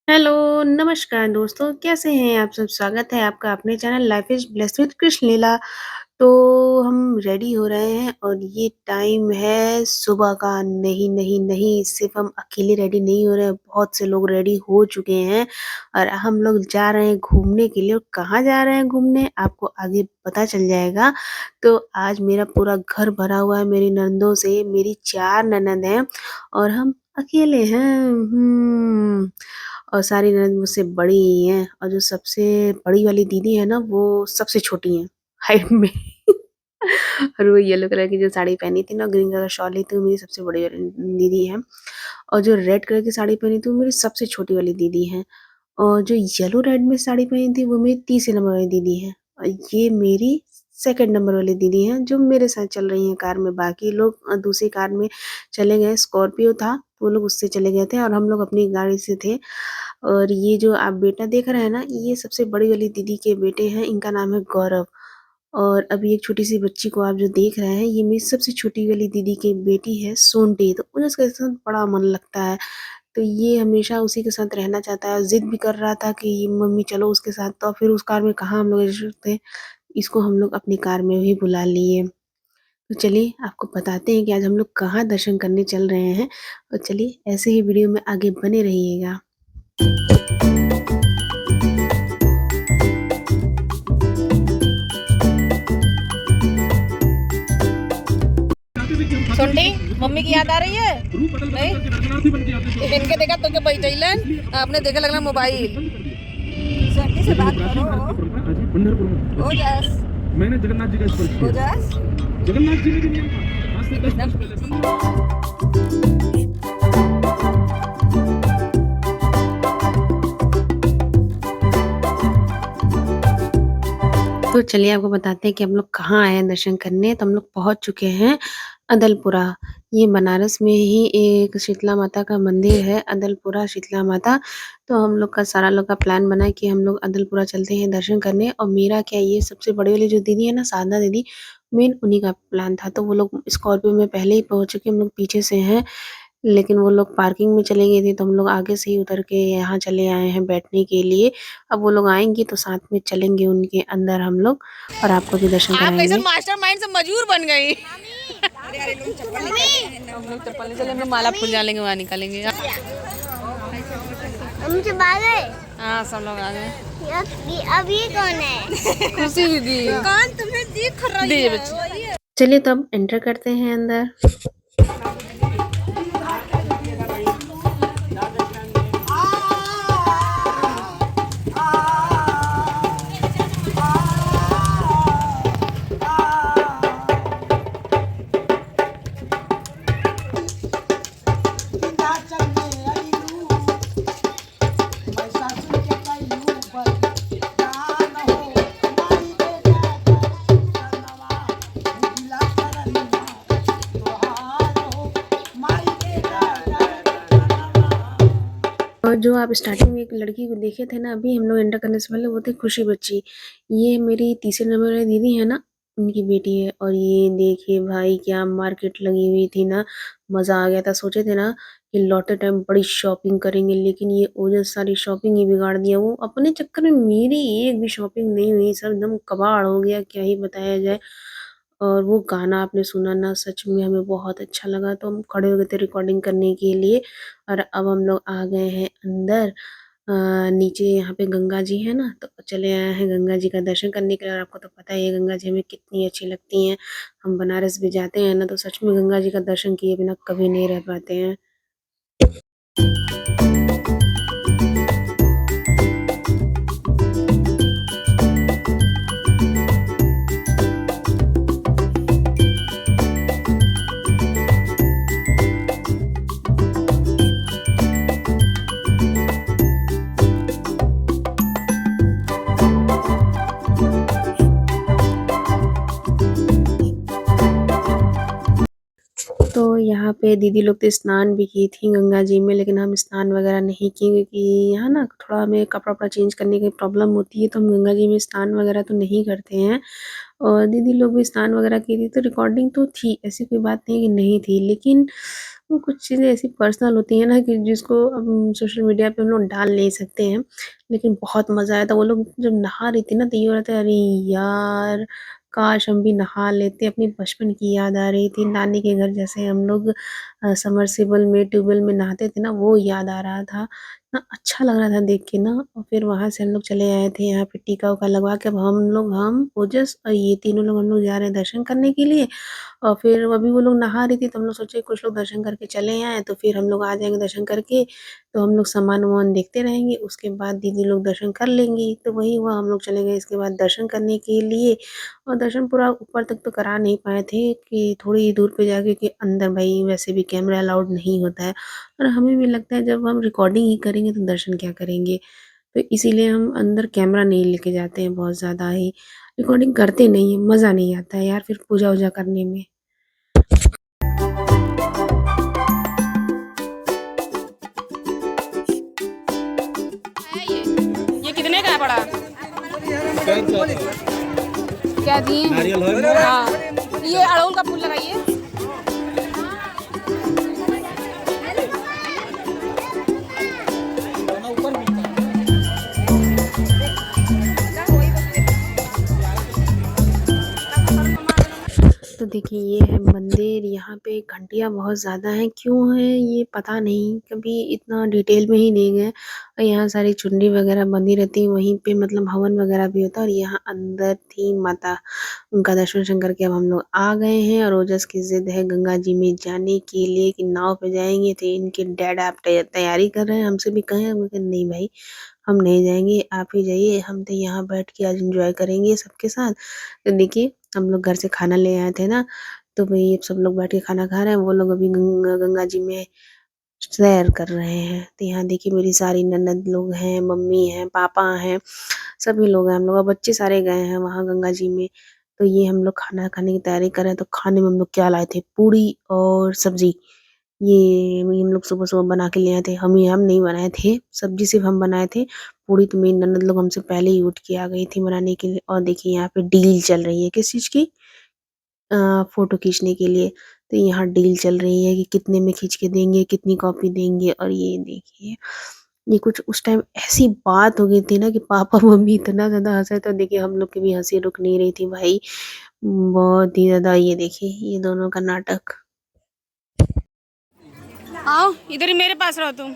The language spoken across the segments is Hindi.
हेलो, नमस्कार दोस्तों, कैसे हैं आप सब? स्वागत है आपका अपने channel life is blessed with Krishna Leela. तो हम रेडी हो रहे हैं और ये टाइम है सुबह का। नहीं, नहीं, नहीं, सिर्फ़ हम अकेले रेडी नहीं हो रहे हैं, बहुत से लोग रेडी हो चुके हैं और हम लोग जा रहे हैं घूमने के लिए। और कहाँ जा रहे हैं घूमने, आपको आगे पता चल जाएगा। तो आज मेरा पूरा घर भरा हुआ है मेरी ननदों से। मेरी 4 ननद हैं और हम अकेले हैं। और सारी ननद मुझसे बड़ी ही हैं और जो सबसे बड़ी वाली दीदी है ना, वो सबसे छोटी हैं हाइट में। और वो येलो कलर की जो साड़ी पहनी थी ना, ग्रीन कलर का शॉल ली थी, वो मेरी सबसे बड़ी वाली दीदी है। और जो रेड कलर की साड़ी पहनी थी, वो मेरी सबसे छोटी वाली दीदी है। और जो येलो रेड में साड़ी पहनी थी, वो मेरी तीसरे नंबर वाली दीदी है। और ये मेरी सेकंड नंबर वाली दीदी हैं, जो मेरे साथ चल रही हैं कार में। बाकी लोग दूसरी कार में चले गए, स्कॉर्पियो था, तो वो लोग उससे चले गए थे और हम लोग अपनी गाड़ी से थे। और ये जो आप बेटा देख रहे हैं ना, ये सबसे बड़ी वाली दीदी के बेटे हैं, इनका नाम है गौरव। और अभी एक छोटी-सी बच्ची को आप जो देख रहे हैं, ये मेरी सबसे छोटी वाली दीदी की बेटी है, सोनटी। तो मुझे उसके साथ बड़ा मन लगता है। तो ये हमेशा उसी के साथ रहना चाहता है, ज़िद भी कर रहा था कि मम्मी चलो उसके साथ, तो फिर उस कार में कहाँ हम लोग जा सकते, इसको हम लोग अपनी कार में भी बुला लिए। तो चलिए आपको बताते हैं कि आज हम लोग कहाँ दर्शन करने चल रहे हैं। और चलिए ऐसे ही वीडियो में आगे बने रहिएगा। सुनती मम्मी की याद आ रही है नहीं इनके देखा तो के बैठलन आपने देखे लगना मोबाइल सुनती से बात करो हो जास मैंने जगन्नाथ जी का स्पर्श किया हो जास जगन्नाथ जी ने भी नियम था आज से 10 वर्ष पहले। तो चलिए आपको बताते हैं कि हम लोग कहाँ आए हैं दर्शन करने। तो हम लोग पहुँच चुके हैं अदलपुरा। ये बनारस में ही एक शीतला माता का मंदिर है, अदलपुरा शीतला माता। तो हम लोग का सारा लोग का प्लान बना कि हम लोग अदलपुरा चलते हैं दर्शन करने। और मेरा क्या, ये सबसे बड़ी वाली जो दीदी है ना, साधना दीदी, मेन उन्हीं का प्लान था। तो वो लोग स्कॉर्पियो में पहले ही पहुँच चुके, हम लोग पीछे से हैं। लेकिन वो लोग पार्किंग में चले गए थे, तो हम लोग आगे से ही उतर के यहाँ चले आए हैं बैठने के लिए। अब वो लोग आएँगे तो साथ में चलेंगे उनके अंदर हम लोग और आपको भी दर्शन आप कैसे कराएँगे। मास्टरमाइंड से मजूर बन गई हम लोग चप्पल नहीं चले हम लोग माला फूल डालेंगे वहाँ निकालेंगे हम सब आ गए। हाँ सब लोग आ गए अब ये कौन है? खुशी दीदी कौन तुम्हें दिख रही दीजिए है? बच्चे चलिए तो अब एंटर करते हैं अंदर। और जो आप स्टार्टिंग में एक लड़की को देखे थे ना, अभी हम लोग एंटर करने से पहले, वो थी खुशी बच्ची। ये मेरी तीसरे नंबर वाली दीदी है ना, उनकी बेटी है। और ये देखिए भाई, क्या मार्केट लगी हुई थी ना, मज़ा आ गया था। सोचे थे ना कि लौटते टाइम बड़ी शॉपिंग करेंगे, लेकिन ये ओजस सारी शॉपिंग ही बिगाड़ दिया। वो अपने चक्कर में मेरी एक भी शॉपिंग नहीं हुई, सब एकदम कबाड़ हो गया, क्या ही बताया जाए। और वो गाना आपने सुना ना, सच में हमें बहुत अच्छा लगा, तो हम खड़े हो गए थे रिकॉर्डिंग करने के लिए। और अब हम लोग आ गए हैं अंदर। नीचे यहाँ पे गंगा जी है ना, तो चले आए हैं गंगा जी का दर्शन करने के लिए। और आपको तो पता ही है गंगा जी हमें कितनी अच्छी लगती हैं। हम बनारस भी जाते हैं ना, तो सच में गंगा जी का दर्शन किए बिना कभी नहीं रह पाते हैं। तो यहाँ पे दीदी लोग तो स्नान भी की थी गंगा जी में, लेकिन हम स्नान वगैरह नहीं किए, क्योंकि यहाँ ना थोड़ा हमें कपड़ा वपड़ा चेंज करने की प्रॉब्लम होती है, तो हम गंगा जी में स्नान वगैरह तो नहीं करते हैं। और दीदी लोग भी स्नान वगैरह की थी, तो रिकॉर्डिंग तो थी, ऐसी कोई बात नहीं है कि नहीं थी। लेकिन वो कुछ चीज़ें ऐसी पर्सनल होती हैं ना कि जिसको अब सोशल मीडिया पे हम लोग डाल नहीं सकते हैं। लेकिन बहुत मज़ा आया था, वो लोग जब नहा रही थी ना तो ये हो रहा था, अरे यार! काश हम भी नहा लेते। अपनी बचपन की याद आ रही थी, नानी के घर जैसे हम लोग सबमर्सिबल में, ट्यूबवेल में नहाते थे ना, वो याद आ रहा था। ना अच्छा लग रहा था देख के ना। और फिर वहाँ से हम लोग चले आए थे यहाँ पे टीका-उका लगवा के। अब हम ओजस और ये तीनों लोग हम लोग जा रहे हैं दर्शन करने के लिए। और फिर अभी वो लोग नहा रही थी तो हम लोग सोचे कुछ लोग दर्शन करके चले आएँ, तो फिर हम लोग आ जाएँगे दर्शन करके, तो हम लोग सामान-वामान देखते रहेंगे, उसके बाद दीदी लोग दर्शन कर लेंगी। तो वही हुआ, हम लोग चले गए इसके बाद दर्शन करने के लिए। और दर्शन पूरा ऊपर तक तो करा नहीं पाए थे कि थोड़ी ही दूर पे जाके, कि अंदर भई वैसे भी कैमरा अलाउड नहीं होता है। और हमें भी लगता है जब हम रिकॉर्डिंग ही करेंगे तो दर्शन क्या करेंगे? तो इसीलिए हम अंदर कैमरा नहीं लेके जाते हैं बहुत ज़्यादा ही। रिकॉर्डिंग करते नहीं हैं, मज़ा नहीं आता है यार फिर पूजा-वूजा करने में। है ये कितने का है बड़ा? क्या दिए? नारियल है। हाँ, ये अड़हुल का फूल लगाइए। तो देखिए ये है मंदिर, यहाँ पे घंटियाँ बहुत ज़्यादा हैं, क्यों हैं ये पता नहीं, कभी इतना डिटेल में ही नहीं गए। और यहाँ सारी चुनरी वगैरह बंधी रहती है, वहीं पे मतलब हवन वगैरह भी होता है। और यहाँ अंदर थी माता, उनका दर्शन वर्शन करके अब हम लोग आ गए हैं। और ओजस की ज़िद है गंगा जी में जाने के लिए कि नाव पे जाएँगे, तो इनके डैड आप तैयारी कर रहे हैं, हमसे भी कहें, हम कहा नहीं भाई, हम नहीं जाएँगे, आप ही जाइए, हम तो यहाँ बैठ के आज एन्जॉय करेंगे सबके साथ। तो देखिए हम लोग घर से खाना ले आए थे ना, तो वही सब लोग बैठ के खाना खा रहे हैं, वो लोग अभी गंगा जी में सैर कर रहे हैं। तो यहाँ देखिए मेरी सारी ननद लोग हैं, मम्मी हैं, पापा हैं, सभी लोग हैं हम लोग, और बच्चे सारे गए हैं वहाँ गंगा जी में। तो ये हम लोग खाना खाने की तैयारी कर रहे हैं, तो खाने में हम लोग क्या लाए थे, पूड़ी और सब्ज़ी। ये हम लोग सुबह-सुबह बना के ले आए थे। हम नहीं बनाए थे, सब्ज़ी सिर्फ़ हम बनाए थे। पूड़ी तो मेरी ननद लोग हमसे पहले ही उठ के आ गई थी बनाने के लिए। और देखिए यहाँ पे डील चल रही है, किस चीज़ की? फ़ोटो खींचने के लिए। तो यहाँ डील चल रही है कि कितने में खींच के देंगे, कितनी कॉपी देंगे। और ये देखिए, ये कुछ उस टाइम ऐसी बात हो गई थी ना कि पापा-मम्मी इतना ज़्यादा हँसे, तो देखिए हम लोग की भी हँसी रुक नहीं रही थी भाई, बहुत ही ज़्यादा। ये देखिए, ये दोनों का नाटक। आओ इधर ही मेरे पास रहो तुम।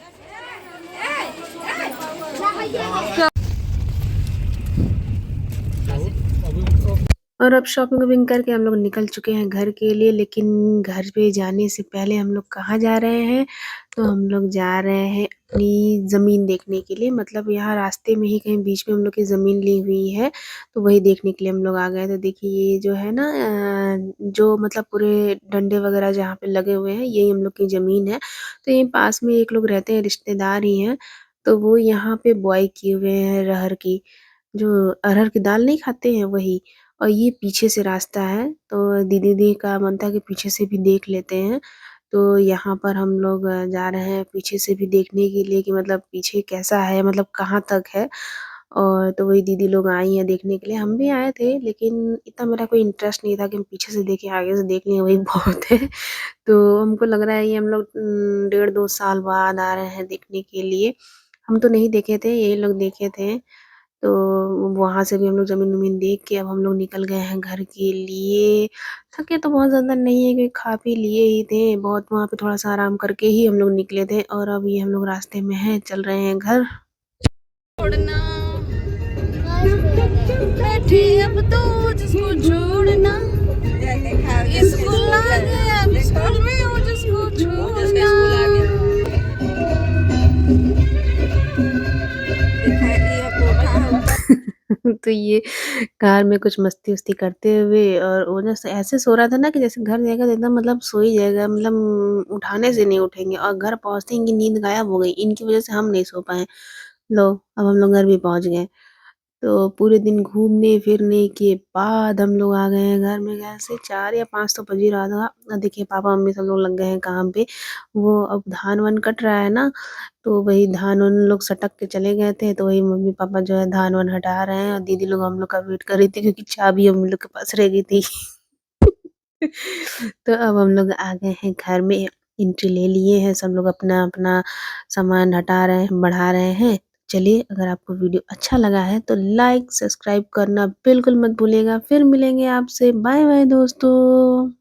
और अब शॉपिंग-वॉपिंग करके हम लोग निकल चुके हैं घर के लिए, लेकिन घर पे जाने से पहले हम लोग कहाँ जा रहे हैं? तो हम लोग जा रहे हैं अपनी ज़मीन देखने के लिए, मतलब यहाँ रास्ते में ही कहीं बीच में हम लोग की ज़मीन ली हुई है, तो वही देखने के लिए हम लोग आ गए। तो देखिए ये जो है ना जो मतलब पूरे डंडे वगैरह जहाँ पे लगे हुए हैं, यही हम लोग की ज़मीन है। तो यहीं पास में एक लोग रहते हैं, रिश्तेदार ही हैं, तो वो यहाँ पे बुआई किए हुए हैं अरहर की। जो अरहर की दाल नहीं खाते हैं वही। और ये पीछे से रास्ता है, तो दीदी का मन था कि पीछे से भी देख लेते हैं। तो यहाँ पर हम लोग जा रहे हैं पीछे से भी देखने के लिए कि मतलब पीछे कैसा है, मतलब कहाँ तक है। और तो वही दीदी लोग आई हैं देखने के लिए, हम भी आए थे, लेकिन इतना मेरा कोई इंटरेस्ट नहीं था कि हम पीछे से देखें, आगे से देख लें वही बहुत है। तो हमको लग रहा है ये हम लोग डेढ़ 2 साल बाद आ रहे हैं देखने के लिए। हम तो नहीं देखे थे, यही लोग देखे थे। तो वहाँ से भी हम लोग ज़मीन-वमीन देख के अब हम लोग निकल गए हैं घर के लिए। थके तो बहुत ज़्यादा नहीं है, क्योंकि खा पी लिए ही थे, बहुत वहाँ पे थोड़ा-सा आराम करके ही हम लोग निकले थे। और अब ये हम लोग रास्ते में हैं, चल रहे हैं घर। छोड़ना बैठी अब तो जिसको छोड़ना, स्कूल आ गया अब स्कूल में हो जिसको छोड़ना। तो ये कार में कुछ मस्ती-वस्ती करते हुए, और ओजस ऐसे सो रहा था ना कि जैसे घर जाएगा तो एकदम मतलब सो ही जाएगा, मतलब उठाने से नहीं उठेंगे। और घर पहुँचते ही इनकी नींद गायब हो गई, इनकी वज़ह से हम नहीं सो पाए। लो, अब हम लोग घर भी पहुँच गए। तो पूरे दिन घूमने-फिरने के बाद हम लोग आ गए हैं घर में। घर से 4 या 5 तो बज ही रहा था। देखिए पापा-मम्मी सब लोग लग गए हैं काम पे। वो अब धान-वान कट रहा है ना, तो वही धान-वान लोग सटक के चले गए थे, तो वही मम्मी-पापा जो है धान-वान हटा रहे हैं और दीदी लोग हम लोग का वेट कर रही थी क्योंकि चाबी हम लोग के पास रह गई थी। तो अब हम लोग आ गए हैं घर में, एंट्री ले लिए हैं, सब लोग अपना-अपना सामान हटा रहे हैं, बढ़ा रहे हैं। चलिए, अगर आपको वीडियो अच्छा लगा है तो लाइक, सब्सक्राइब करना बिल्कुल मत भूलिएगा। फिर मिलेंगे आपसे। बाय-बाय दोस्तों।